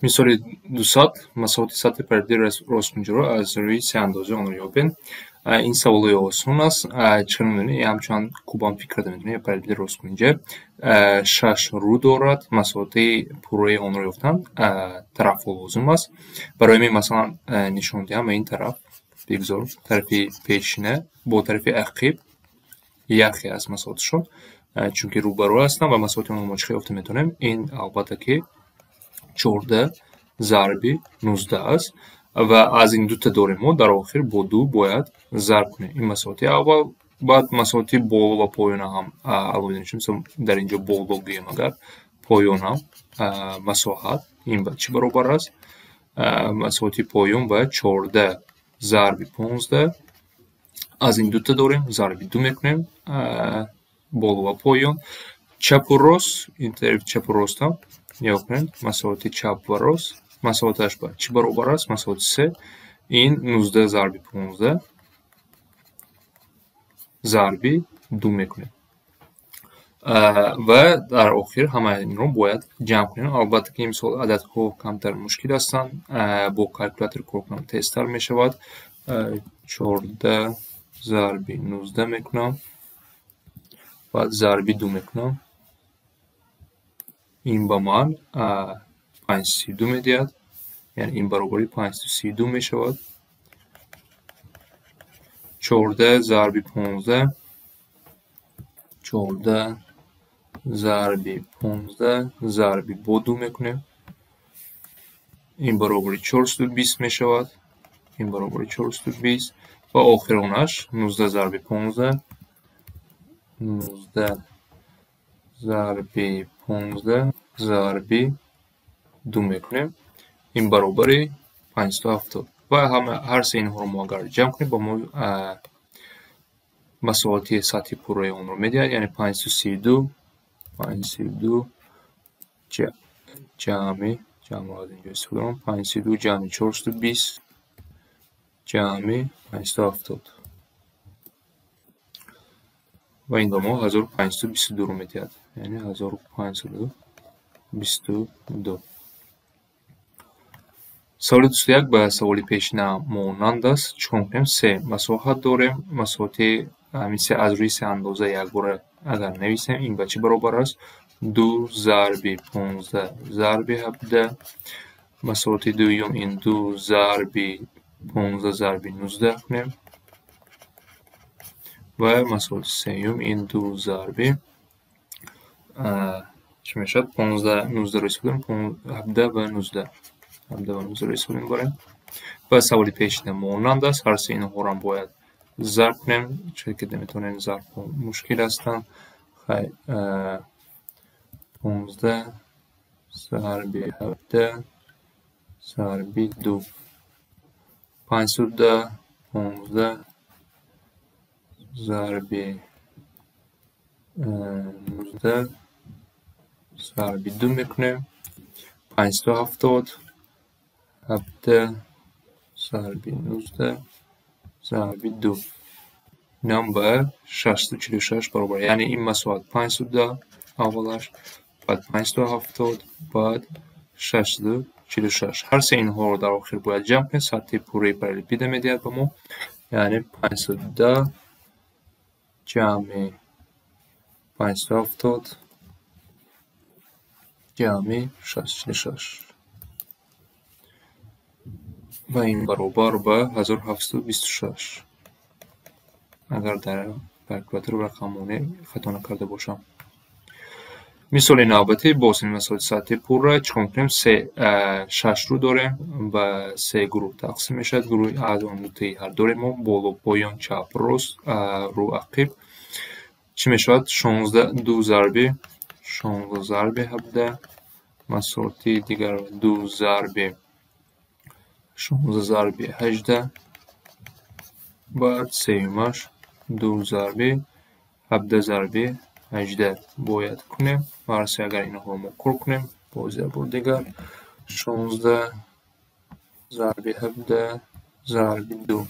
Мисоли 200 масоҳати сатҳи паридаи росткунҷиро аз рӯи се андоза онро ёбем. Ин саволои осон аст. Чӣ медонед? Ҳамчунан кубан фикр карда медонед паридаи росткунҷа 6 рӯ дорад. Масоҳати пурраи онро ёфтан тарафҳо лозим аст. Барои ҳамин масалан нишон диҳам ба ин тараф бигзор тарафи пешина бо тарафи ақиб яхе аз масоҳатшон, чунки рӯбарӯ ҳастанд ва масоҳати онро мо чӣ хел ёфта метавонем? Ин албатта ки 14 зарби 19 аст ва аз ин дута дорем мо дар охир бо 2 бояд зарб кунем. Ин масоҳати аввал. Баъд масоҳати боло ва поёна ҳам аловида мешавад. Мисол дар инҷо боло гӯем агар поёнам масоҳат ин ба чӣ баробар аст? Масоҳати поён ба 14 зарби 15. Аз ин дута дорем зарби 2 мекунем боло ва поён. Чапу рост ин тарафи чапу ростам нигоҳ кунед. Масоҳати чап ва рост масоҳаташ ба чӣ баробар аст? Масоҳати 3. Ин 19 зарби 15 зарби 2 мекунем. Ва дар охир ҳамаи инро бояд ҷамъ кунем. Албатта ки имсол ададҳо камтар мушкил ҳастанд. Бо калькулятор кор кунам тезтар мешавад. 14 зарби 19 мекунам. Баъд зарби 2 мекунам. Ин ба ман 532 медиҳад. Яъне ин баробари 532 мешавад. 14 зарби 15 14 зарби 15 зарби бо 2 мекунем. Ин баробари 420 мешавад. Ин баробари 420 ва охиронаш 19 зарби 15 19 зарби 15 зарби 2 мекунем. Ин баробари 570 ва ҳар се инҳоро мо агар ҷамъ кунем ба мо масоҳати сатҳи пурраи онро медиҳад. Яъне 532 ҷамъи ҷамъро аз инҷо истифода кунам. 532 ҷамъи 420 ҷамъи 570 ва ин ба мо 1522 медиҳад. Яъне 1522. Саволи 21 ба саволи пешина монанд аст. Чикор мекунем? Се масоҳат дорем. Масоҳати ҳамин се аз рӯи се андоза якбора агар нависем, ин ба чӣ баробар аст? 2 зарби 15 зарби 17. Масоҳати дуюм ин 2 зарби 15 зарби 19 кунем. ва масоҳати сеюм ин 2 зарби чӣ мешавад? 15 19 ро истифода кунем. 17 ва 19 17 ва 19 ро истифода мебарем. Ва саволи пешина монанд аст. Ҳар се инҳорам бояд зарб кунем. Чунки ки наметавонем зарбҳо мушкил ҳастанд. 15 зарби 17 зарби 2 510 15 зарби 19 зарби 2 мекунем. 570 17 зарби 19 зарби 2 инам ба 646 баробар. Яъне ин масоҳат 510 аввалаш, баъд 570, баъд 646. Ҳар се инҳоро дар охир бояд ҷамъ кунем. Сатҳи пурраи параллелипида медиҳад ба мо. Яъне 510 ҷамъи 570 ҷамъи 646 ва ин баробар ба 1726. агар дар калькулятор рақамоне хато накарда бошам. Мисоли навбатӣ бозин масоҳати сатҳи пурра. Чикор мекунем? 6 рӯ дорем. Ба 3 гурӯҳ тақсим мешавад. Гурӯҳи аз он нуқтаи ҳар дорем мо боло поён чап рост рӯ ақиб чӣ мешавад? 16 2 зарби 16 зарби 17. масоҳати дигар 2 зарби 16 зарби 18. баъд сеюмаш 2 зарби 17 зарби 18 бояд кунем. ҳар се агар инҳоро мо кор кунем боз як бор дигар 16 зарби 17 зарби 2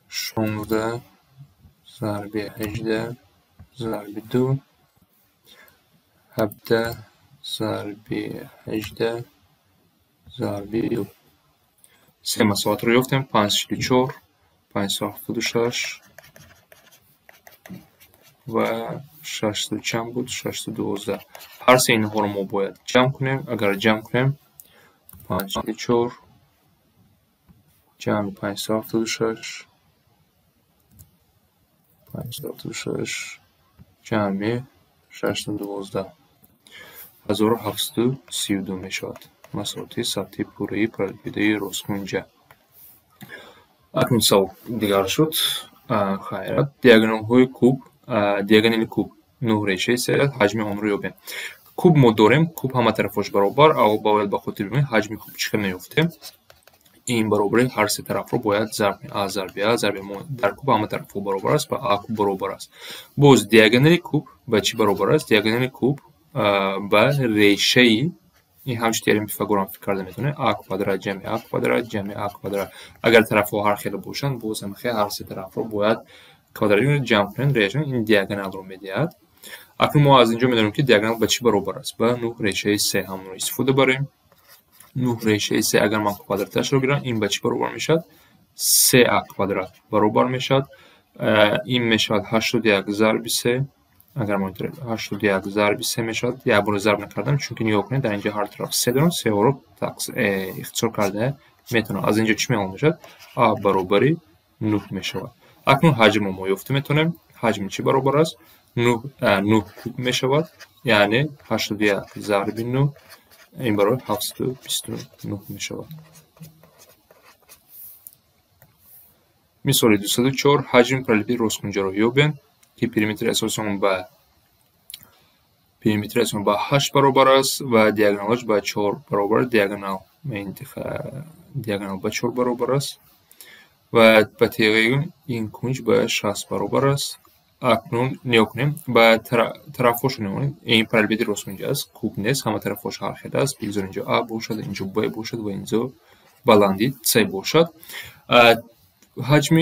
16 зарби 18 зарби 2 17 ضربی 18 ضربی 2 سه مساوات رو یافتیم. 584 576 و 6 چند بود؟ 612. هر سه اینها رو ما باید جمع کنیم. اگر جمع کنیم 584 جمع 576 576 جمع 612 1732 می شود. مساوات سطح پوره پارالپیدای راسخونجا. اکنون سوال دیگر شد. خیرات دیاگونال های کوب دیاگونال کوب 9 ریشه 3 حجم آن رو یابیم. کوب ما داریم. کوب همه طرفش برابر. اول باید به خاطر ببینید حجم کوب چقدر نیفته. این برابری هر سه طرف رو باید ضرب کنیم. ا ضرب ا ضرب ما در کوب همه طرف برابر است با ا کوب برابر است. باز دیاگونال کوب با چی برابر است؟ دیاگونال کوب با ریشه این همش تئورم پیتاگورا فکر کرده میتونه ا کوادرات جمع ا کوادرات جمع ا کوادرات. اگر طرف‌ها هر خیلی باشن باز هم خیلی هر سه طرف رو باید کوادراتی رو جمع کنیم. ریشه این دیاگونال رو میدهد. اکنون ما از اینجا میدونیم که دیاگونال با چی برابر است؟ با 9 ریشه 3 همون رو استفاده بریم. 9 ریشه 3 اگر من کوادراتش رو بگیرم این با چی برابر میشد؟ 3 کوادرات برابر میشد. این میشد 81 ضرب 3. اگر ما 81 ضرب 3 میشد. یا برو ضرب نکردم چون که نگاه کنید در اینجا هر طرف 3 دارم. 3 رو اختصار کرده میتونم. از اینجا چی میاد میشد؟ ا برابری 9 میشود. اکنون حجم ما یافته میتونیم. حجم چی برابر است؟ 9 کوب میشود. یعنی 81 ضرب 9 این برابر 729 میشود. مثال 204 حجم پارالپیپد راسخونجا رو یابیم که پریمتر اساسی اون با 8 برابر است و دیاگونالش با 4 برابر. دیاگونال با 4 برابر است و به طریق این کنج با 60 برابر است. اکنون نیا کنیم با طرفش نمونیم. این پارالپیپد راسخونجا است. کوب نیست. همه طرفش هر خیلی است. بگذار اینجا ا باشد، اینجا ب باشد و اینجا بلندی س باشد. حجم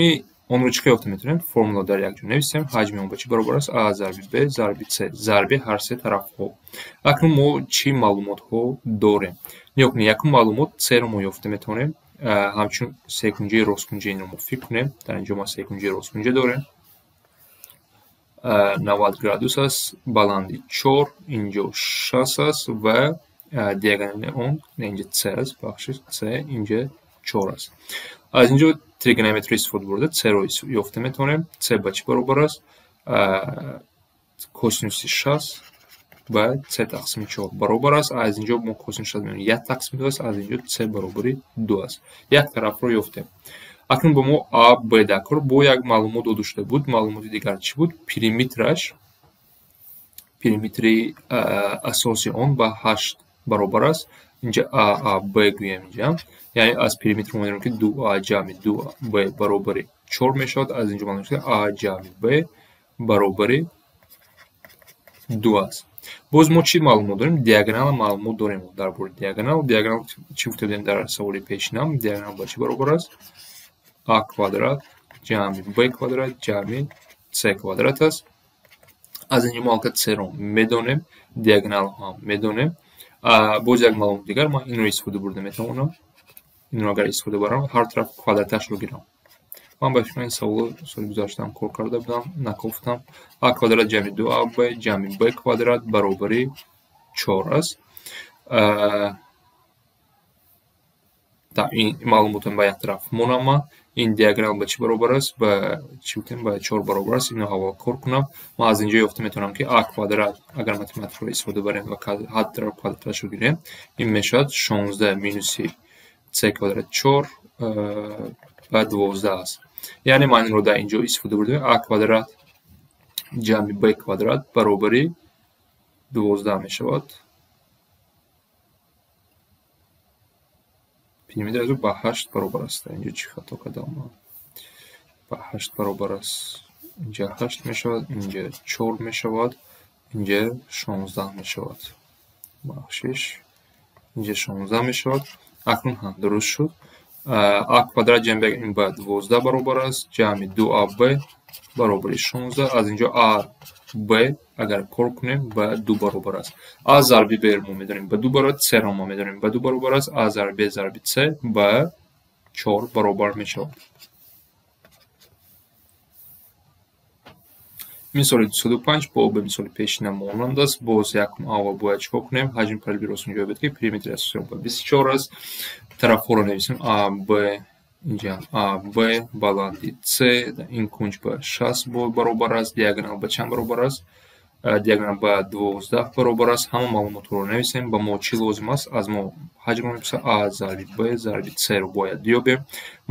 اون رو چیکار یافته میتونیم؟ فرمولا در یک جا نویسیم. حجم اون با چی برابر است؟ ا ضرب ب ضرب س ضرب هر سه طرف ها. اکنون ما چی معلومات ها داریم؟ نیا کنیم. یکم معلومات س رو ما یافته میتونیم. همچون سه‌کنجی راسخونجا این رو ما فکر کنیم. در اینجا ما سه‌کنجی راسخونجا داریم. 90 گرادوس است. بلندی 4 اینجا 6 است و دیاگونال اون اینجا 3 است. بخشش 3 اینجا 4 است. از اینجا تریگونومتری استفاده برده 3 رو یافته میتونیم. 3 با چی برابر است؟ کوسینوس 60 و 3 تقسیم 4 برابر است. از اینجا ما کوسینوس 60 می‌بینیم 1 تقسیم 2 است. از اینجا 3 برابری 2 است. یک طرف رو یافتیم. اکنون با ما ا ب دکار با یک معلومات داشته بود. معلومات دیگر چی بود؟ پریمتری اساسی اون با 8 برابر است. اینجا ا ب گویم اینجا. یعنی از پریمتر می‌دونیم که 2 جمع 2 ب برابر 4 میشود. از اینجا معلوم شد ا جمع ب برابر 2 است. باز ما چی معلومات داریم؟ دیاگونال معلومات داریم. در مورد دیاگونال چی گفته بودیم در سوال پیشینم؟ دیاگونال با چی برابر است؟ ا کوادرات جمع ب کوادرات جمع س کوادرات است. از اینجا ما که 3 رو میدونیم. دیاگونال هم میدونیم. باز یک معلومات دیگر ما این رو استفاده برده میتونم. این رو اگر استفاده برم هر طرف کوادراتش رو گیرم. من باش این سوال گذاشتم کار کرده بودم نگفتم. ا کوادرات جمع 2 ا ب جمع ب کوادرات برابر 4 است. تا این معلومات با یک طرف مونم. این دیاگونال با چی برابر است؟ با چی بودیم؟ با 4 برابر است. اینو حواله کار کنم. ما از اینجا یافته میتونم که ا کوادرات اگر متریک رو استفاده بریم و هر طرف کوادراتش رو گیریم این میشد 16 مینوس س کوادرات 4 و 12 است. یعنی من این رو در اینجا استفاده بردیم. ا کوادرات جمع ب کوادرات برابر 12 می شود. پیرامید رو با 8 برابر است. اینجا چی خطا کردم؟ با 8 برابر است. اینجا 8 می شود. اینجا 4 می شود. اینجا 16 می شود. بخشش اینجا 16 می شود. اکنون هم درست شد. А квадрат ҷамъи ин ба 12 баробар аст. Ҷамъи 2ab баробари 16. Аз инҷо ab агар кор кунем ба 2 баробар аст. А зарби b мо медонем ба 2 баробар, c ро мо медонем ба 2 баробар аст. А зарби b зарби c ба 4 баробар мешавад. Мисоли 205 бо ба мисоли пешина монанд аст. Боз якум аввал бояд чикор кунем? Ҳаҷми параллели ростгӯ ҷой бед ки периметри асосиён ба 24 аст. Тарафҳоро нависем AB, инҷа AB баланди C, ин кунҷ ба 60 баробар аст. Диагонал ба чанд баробар аст? Диагонал ба 12 баробар аст. Ҳама маълумотро нависем. Ба мо чӣ лозим аст? Аз мо ҳаҷмро мепурсад. А зарби b зарби c ро бояд биёбем.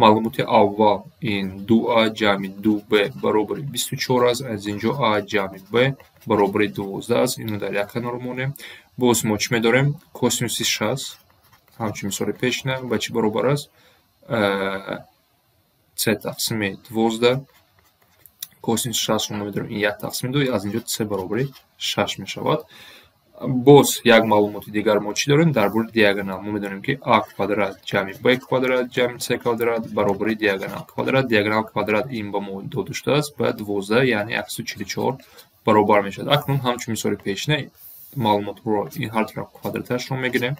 Маълумоти аввал ин 2a ҷамъи 2b баробари 24 аст. аз инҷо a ҷамъи b баробари 12 аст. Инро дар як канор монем. боз мо чӣ медорем? Косинуси 60 ҳамчун мисоли пешина ба чӣ баробар аст? c тақсими 12. Косинус 60 ро мо медорем ин 1 тақсими 2. аз инҷо c баробари 6 мешавад. боз як маълумоти дигар мо чӣ дорем? Дар бораи диагонал мо медонем ки a квадрат ҷамъи b квадрат ҷамъи c квадрат баробари диагонал квадрат. Диагонал квадрат ин ба мо дода шудааст ба 12 яъне 144 баробар мешавад. Акнун ҳамчун мисоли пешина маълумотро ин ҳар тараф квадраташро мегирем.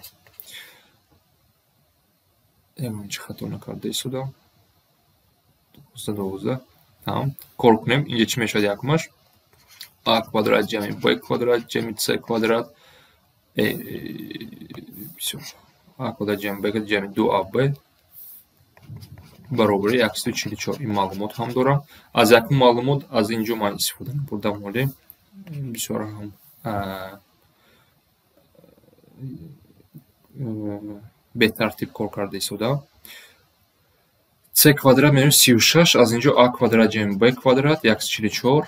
Чӣ хато накарда истодам? 12 тамом. Кор кунем. Инҷа чӣ мешавад якумаш? a квадрат ҷамъи b квадрат ҷамъи c квадрат бисёр a квадрат ҷамъи b ҷамъи 2ab баробари 144. ин маълумот ҳам дорам. аз якум маълумот аз инҷо ман истифода мебурдам. ҳоле бисёр ҳам бетартиб кор карда истодам. c квадрат менем 36. аз инҷо a квадрат ҷамъи b квадрат 144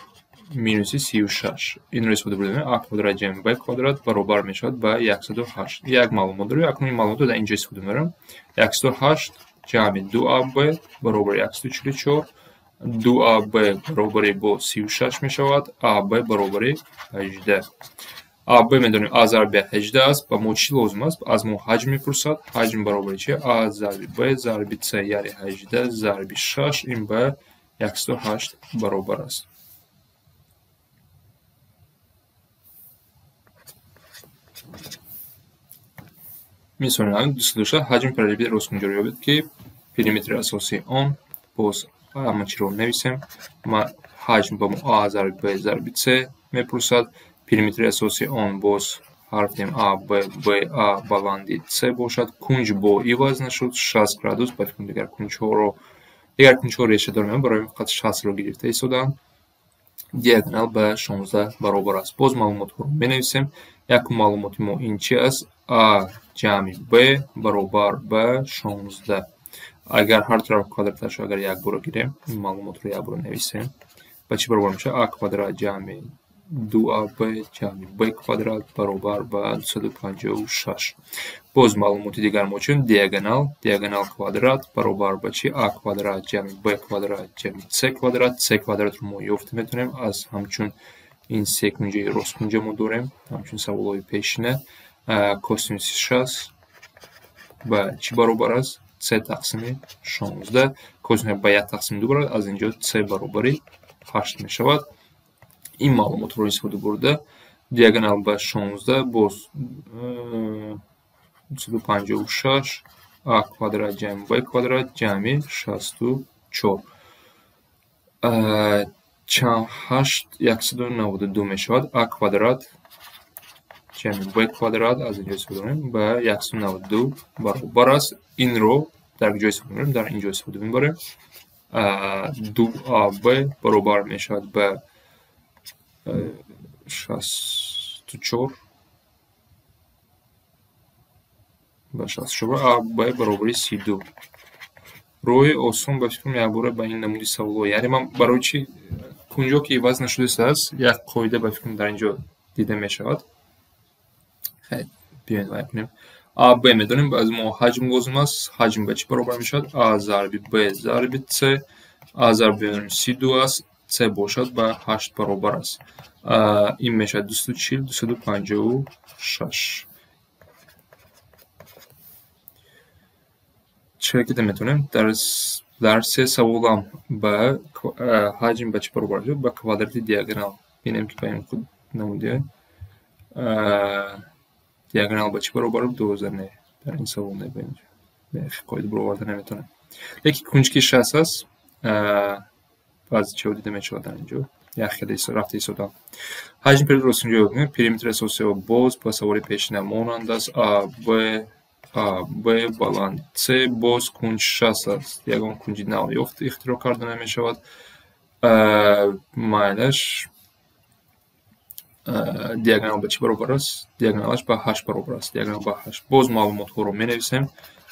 минуси 36. инро истифода бурдем. a квадрат ҷамъи b квадрат баробар мешавад ба 108. як маълумот дорем. акнун ин маълумотро дар инҷо истифода мебарам. 108 ҷамъи 2ab баробари 144. 2ab баробари бо 36 мешавад. ab баробари 18. ab медонем a зарби 18 аст. ба мо чӣ лозим аст? аз мо ҳаҷм мепурсад. ҳаҷм баробари чи? a зарби b зарби c яъне 18 зарби 6 ин ба 108 баробар аст. мисоли 206 ҳаҷми параллели росткунҷаро ёбед ки периметри асосии он боз ҳама чиро нависем. ҳаҷм ба мо a зарби b зарби c мепурсад. периметри асосии он боз ҳарфем a b b a баланди c бошад. кунҷ бо иваз нашуд 60 градус. ба фикр дигар кунҷҳоро решадор меам. барои фақат 60ро гирифта истодам. диагонал ба 16 баробар аст. боз маълумотро менависем. якум маълумоти мо ин чи аст? a ҷамъи b баробар ба 16. агар ҳар тараф квадраташро агар як бора гирем, ин маълумотро як бора нависем. ба чӣ баробар мешавад? a квадрат ҷамъи 2ab ҷамъи b квадрат баробар ба 256. боз маълумоти дигар мо чӣ? диагонал квадрат баробар ба чӣ? a квадрат ҷамъи b квадрат ҷамъи c квадрат. c квадратро мо ёфта метавонем аз ҳамчун ин се кунҷаи росткунҷа мо дорем. ҳамчун саволҳои пешина. косинуси 60 ба чӣ баробар аст? c тақсими 16. косинус ба 1 тақсими 2 баробар. аз инҷо c баробари 8 мешавад. ин маълумотро истифода бурда диагонал ба 16 боз 256 a квадрат ҷамъи b квадрат ҷамъи 64. чанд 8 192 мешавад. a квадрат ҷамъи b квадрат аз инҷо истифода мебарем ба 192 баробар аст. инро дар ҷо истифода мебарем? дар инҷо истифода мебарем. 2ab баробар мешавад ба 64 ба 64. ab баробари 32. роҳи осон ба фикрам якбора ба ин намуди саволҳо. яъне ман барои чи кунҷо ки иваз нашудааст як қоида ба фикрам дар инҷо дида мешавад. биёед вай кунем. ab медонем. аз мо ҳаҷм лозим аст. ҳаҷм ба чӣ баробар мешавад? a зарби b зарби c. a зарби медонем 32 аст. c бошад ба 8 баробар аст. ин мешавад 240 256. چرا که میتونیم در سه سوالم با حجم با چی برابر با کوادرات دیاگونال ببینیم که پیام خود نموده دیاگونال با چی برابر 2000 نه در این سوال نبینیم قاعده برآورده نمیتونم یکی کنجکی 60 است بعضی چه دیده میشه در اینجا یا خیلی رفته ایستادم حجم پریود راسخونجوی پریمتر اساسی و باز پاسوری پیشینه مانند است ب баланд С باز کنج 60 است یگان کنجی نو اختراع کرده نمی شود مایلش دیاگونال به چی برابر است دیاگونالش به 8 برابر است دیاگونال به 8 باز معلومات ها رو می نویسیم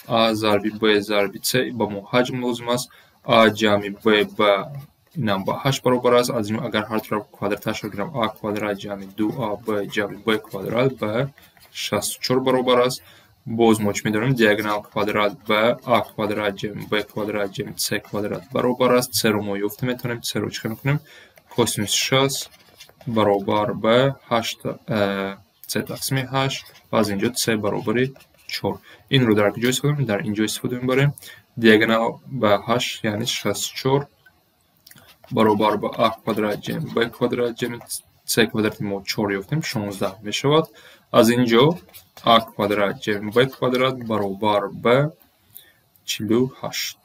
A ضربی B ضربی C با ما حجم لازم است A جمع B با اینم با 8 برابر است از این اگر هر طرف کوادراتش رو گیرم A کوادرات جمع 2A B جمع B کوادرات به 64 برابر است باز ما چی می‌داریم دیاگونال کوادرات به A کوادرات جمع B کوادرات جمع C کوادرات برابر است C رو ما یافت می‌تونیم C رو چیکار می‌کنیم کوسینوس 60 برابر به 8 C تقسیم 8 و از اینجا C برابر 4 این رو در کجا استفاده می‌کنیم در اینجا استفاده می‌بریم دیاگونال به 8 یعنی 64 برابر به A کوادرات جمع B کوادرات جمع C کوادرات ما 4 یافتیم 16 می‌شود از اینجا A کوادرات جمع B کوادرات برابر به 48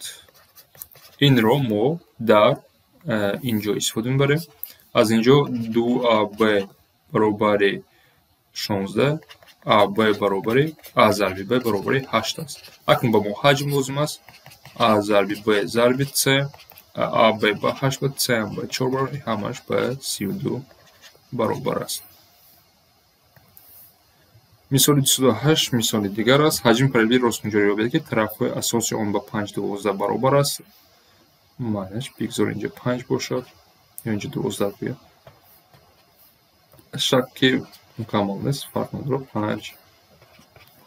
این رو ما در اینجا استفاده می‌بریم از اینجا 2AB برابر 16 AB برابر A ضربی B برابر 8 است اکنون با ما حجم لازم است A ضربی B ضربی C AB به 8 و C هم به 4 برابر همش به 32 برابر است مثال 208 مثال دیگر است حجم پریود راستگونجاری را بده که طرف‌های اساسی آن با 5 12 برابر است معنیش بگذار اینجا 5 باشد یا اینجا 12 بیاد شکی مکمل نیست فرق نداره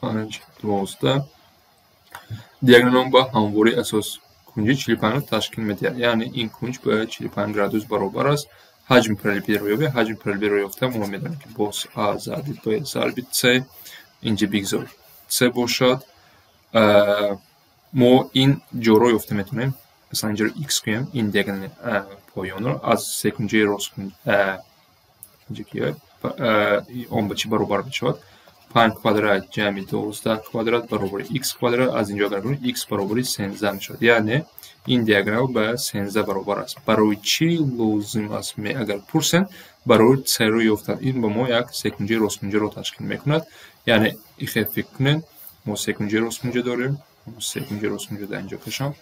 5 12 دیاگونال با همواری اساس کنج 45 را تشکیل می‌دهد یعنی این کنج به 45 گرادوس برابر است حجم پریود رو یابیم حجم پریود رو یافتم ما می‌دانیم که باز A ضربی B ضربی C اینجا بگذار C باشد ما این جا رو یافته می‌تونیم مثلا اینجا رو X کنیم این دیاگونال پایان رو از سکنجه راستگونج اینجا که اون به چی برابر می‌شود 5 کوادرات جمع 12 کوادرات برابر x کوادرات از اینجا اگر کنیم x برابر 13 میشود یعنی این دیاگونال به 13 برابر است برای چی لازم است اگر پرسن برای C رو یافتن این با ما یک سکنجه راستگونجی رو تشکیل میکند یعنی فکر کنین ما سکنجه راستگونجی داریم سکنجه راستگونجی در اینجا کشم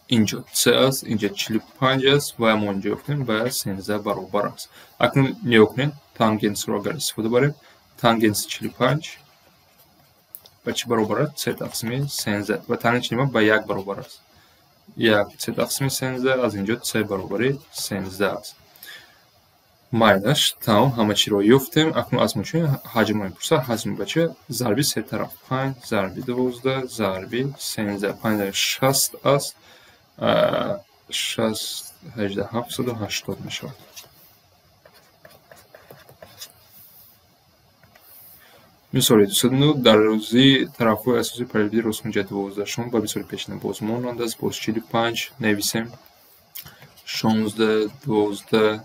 اینجا C است اینجا 45 است و ما اینجا یافتیم به 13 برابر است اکنون نیا کنین تانگنس رو اگر استفاده بریم تانگنس 45 به چی برابر است 3 تقسیم 13 و تانگنس به 1 برابر است 1 3 تقسیم 13 از اینجا 3 برابر 13 است مایلش تمام همه چی رو یافتیم اکنون از ما حجم رو میپرسه حجم به چه ضربی سه طرف 5 ضربی 12 ضربی 13 5 60 است 60 18 780 میشود مثال 209 در روزی طرف‌های اساسی پریود راستگونجی 12 شون با مثال پیشینه باز مانند است باز 45 نویسیم 16 12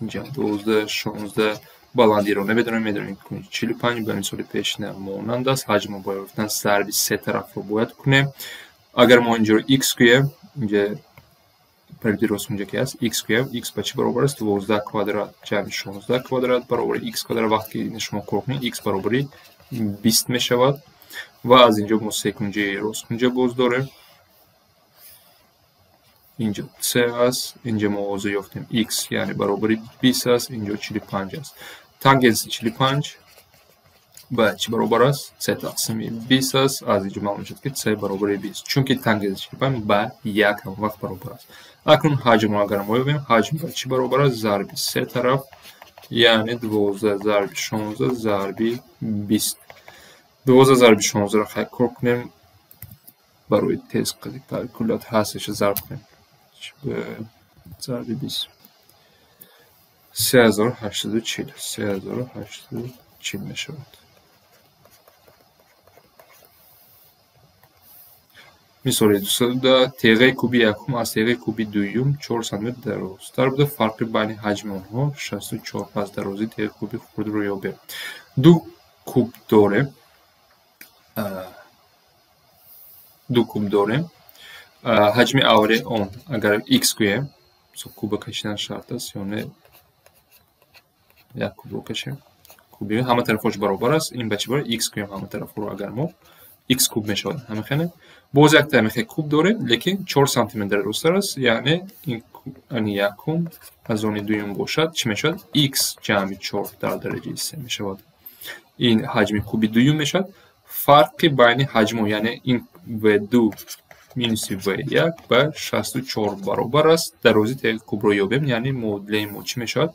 اینجا 12 16 بالاندی رو نمیدونیم میدونیم کنیم 45 به مثال پیشینه مانند است حجم رو باید گفتن ضربی سه طرف رو باید کنیم اگر ما اینجا رو x کنیم اینجا پریود راستگونجی که است x کنیم x به چی برابر است 12 کوادرات جمع 16 کوادرات برابر x کوادرات وقتی شما کار کنید x برابر 20 می شود و از اینجا ما سکنجه راستگونجی باز داریم اینجا C است اینجا ما موضوع یافتیم x یعنی برابر 20 است اینجا 45 است تانگنس 45 به چی برابر است 3 تقسیم 20 است از اینجا معلوم شد که C برابر 20 چون که تانگنس 45 به 1 هم وقت برابر است اکنون حجم رو اگر ما یابیم حجم به چی برابر است ضربی سه طرف یعنی 12 ضربی 16 ضربی 20 12 ضربی 16 رو خیلی کار کنیم برای تیز کلات هستش ضرب کنیم به ضربی 20 3840 3840 می شود мисоли дусада теғаи куби якум аз теғаи куби дуюм 4 сантиметр дароз. Дар буда фарқи байни ҳаҷми онҳо 64 аз дарозии теғаи куби хурдро ёбем. Ду куб дорем. ҳаҷми аввали он агар x гӯем, куба кашидан шарт аст, ё не як кубро кашем. куби ҳама тарафҳош баробар аст. Ин ба чӣ барад? x гӯем ҳама тарафҳоро агар мо x куб мешавад. ҳамихеле боз як таъмихе куб дорем, лекин 4 сантиметр дарозтар аст, яъне ин якум аз они дуюм бошад, чӣ мешавад? x ҷамъи 4 дар дараҷаи 3 мешавад. ин ҳаҷми куби дуюм мешавад. фарқи байни ҳаҷмо, яъне ин v2 минуси v1 ба 64 баробар аст. дарозии теғаи кубро ёбем, яъне муодилаи мо чӣ мешавад?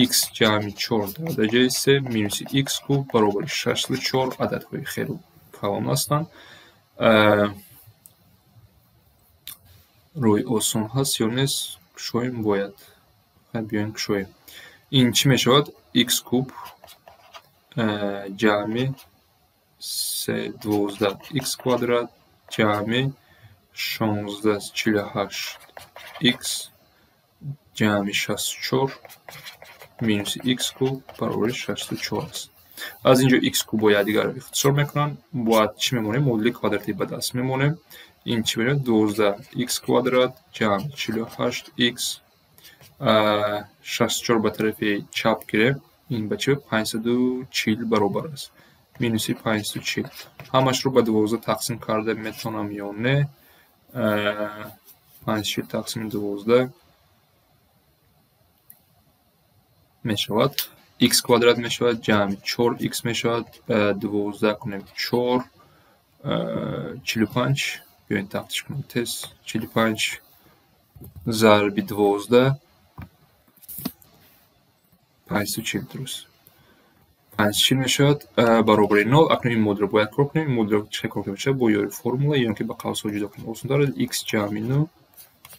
x ҷамъи 4 дар дараҷаи 3 минуси x куб баробари 64 ададҳои хело калон ҳастанд. рӯи осон ҳаст ё нест? кушоем бояд. биёем кушоем. ин чӣ мешавад? x куб ҷамъи 12 x квадрат ҷамъи 16 48 x ҷамъи 64 минуси x куб баробари 64 аст. аз инҷо x куб як дигар ихтисор мекунанд. бояд чӣ мемонем? модули квадратӣ ба даст мемонем. ин чӣ мешавад? 12 x квадрат ҷамъи 48 x 64 ба тарафи чап гирем. ин ба чӣ? 540 баробар аст. минуси 540. ҳамашро ба 12 тақсим карда метавонам ё не? 540 тақсими 12 мешавад x квадрат мешавад, ҷамъи 4x мешавад. 12 кунем 4 45. биёед тахтиш кунем тез. 45 зарби 12 540 дуруст. 540 мешавад баробари 0. акнун ин модулро бояд кор кунем. ин модулро чӣ кор мешавад? бо ёри формула, ё ин ки ба қавсҳо ҷудо кунем осонтар аст. x ҷамъи 0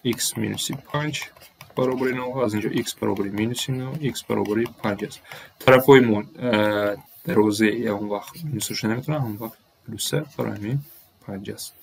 x минуси 5 баробари 0. аз инҷо x баробари минуси 0, x баробари 5 аст. тарафҳои мо дарозе ягон вақт минусашон наметавонад, ҳамон вақт плюса, барои ҳамин 5 аст.